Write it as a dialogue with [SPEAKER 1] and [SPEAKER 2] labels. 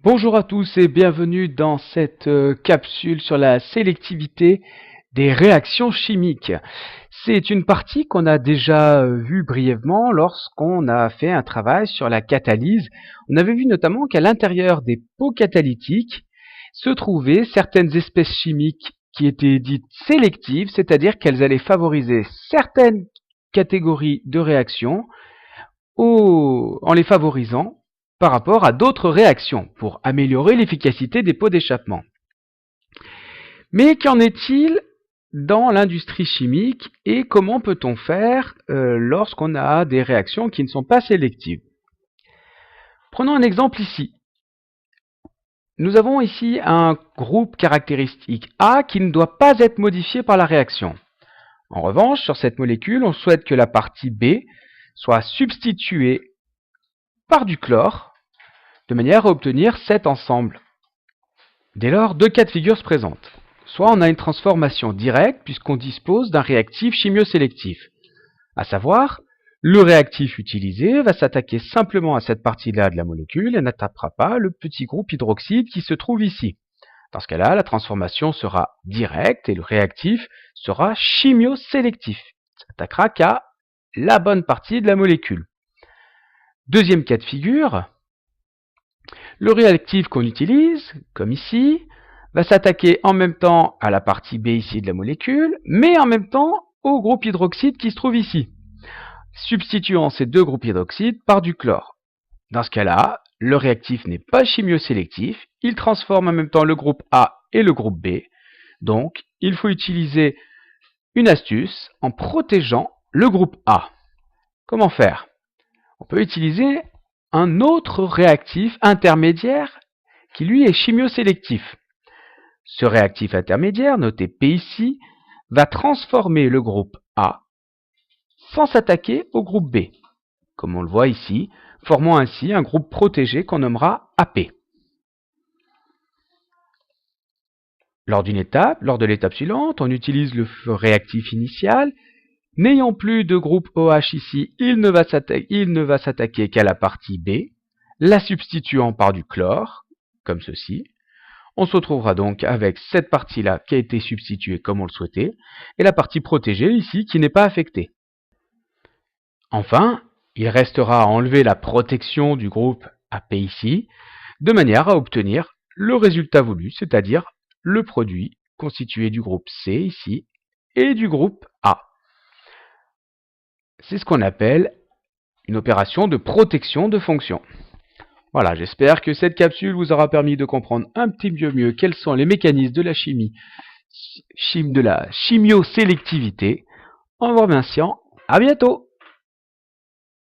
[SPEAKER 1] Bonjour à tous et bienvenue dans cette capsule sur la sélectivité des réactions chimiques. C'est une partie qu'on a déjà vue brièvement lorsqu'on a fait un travail sur la catalyse. On avait vu notamment qu'à l'intérieur des pots catalytiques se trouvaient certaines espèces chimiques qui étaient dites sélectives, c'est-à-dire qu'elles allaient favoriser certaines catégories de réactions en les favorisant par rapport à d'autres réactions pour améliorer l'efficacité des pots d'échappement. Mais qu'en est-il dans l'industrie chimique et comment peut-on faire lorsqu'on a des réactions qui ne sont pas sélectives? Prenons un exemple ici. Nous avons ici un groupe caractéristique A qui ne doit pas être modifié par la réaction. En revanche, sur cette molécule, on souhaite que la partie B soit substituée par du chlore de manière à obtenir cet ensemble. Dès lors, deux cas de figure se présentent. Soit on a une transformation directe puisqu'on dispose d'un réactif chimiosélectif, à savoir, le réactif utilisé va s'attaquer simplement à cette partie-là de la molécule et n'attaquera pas le petit groupe hydroxyde qui se trouve ici. Dans ce cas-là, la transformation sera directe et le réactif sera chimiosélectif. Il ne s'attaquera qu'à la bonne partie de la molécule. Deuxième cas de figure, le réactif qu'on utilise, comme ici, va s'attaquer en même temps à la partie B ici de la molécule, mais en même temps au groupe hydroxyde qui se trouve ici, substituant ces deux groupes hydroxydes par du chlore. Dans ce cas-là, le réactif n'est pas chimiosélectif, il transforme en même temps le groupe A et le groupe B, donc il faut utiliser une astuce en protégeant le groupe A. Comment faire? On peut utiliser un autre réactif intermédiaire qui lui est chimiosélectif. Ce réactif intermédiaire, noté P ici, va transformer le groupe A sans s'attaquer au groupe B, comme on le voit ici, formant ainsi un groupe protégé qu'on nommera AP. Lors de l'étape suivante, on utilise le réactif initial. N'ayant plus de groupe OH ici, il ne va s'attaquer qu'à la partie B, la substituant par du chlore, comme ceci. On se retrouvera donc avec cette partie-là qui a été substituée comme on le souhaitait, et la partie protégée ici qui n'est pas affectée. Enfin, il restera à enlever la protection du groupe AP ici, de manière à obtenir le résultat voulu, c'est-à-dire le produit constitué du groupe C ici et du groupe A. C'est ce qu'on appelle une opération de protection de fonction. Voilà, j'espère que cette capsule vous aura permis de comprendre un petit peu mieux quels sont les mécanismes de la chimiosélectivité. En vous remerciant, à bientôt!